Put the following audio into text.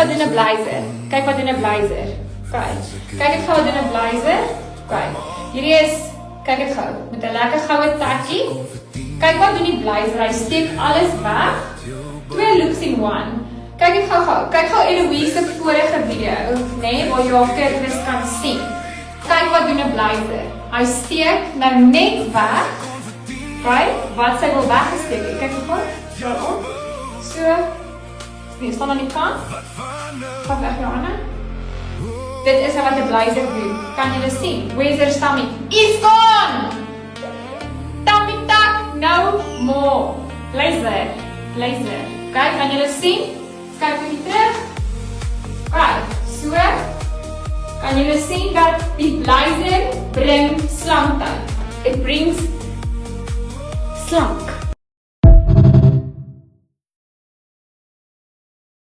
wat doen 'n blazer. Kyk wat doen 'n blazer. Kyk. Kyk ek gou wat doen 'n blazer. Kyk. Hierdie is kyk dit gou met 'n lekker goue takkie. Kyk wat doen die blazer. Hy steek alles weg. 2 looks in 1. Kyk dit gou. Kyk gou Eloise se vorige video, nê, waar jy Chris kan sien. Kyk wat doen 'n blazer. Hy steek nou net weg. Right? Wat sy wil weggesteek het. Kyk gou. Daarop. So. Nee, staan aan die kant. Gaan weg jou Anna. Dit is wat 'n blazer doen. Kan julle sien? Where's her stomach? It's gone! Tummy tuck, no more. Blazer. Kyk, kan julle sien? Kyk bietjie terug. Kyk, so. Kan julle sien dat die blazer bring slankheid. It brings slank.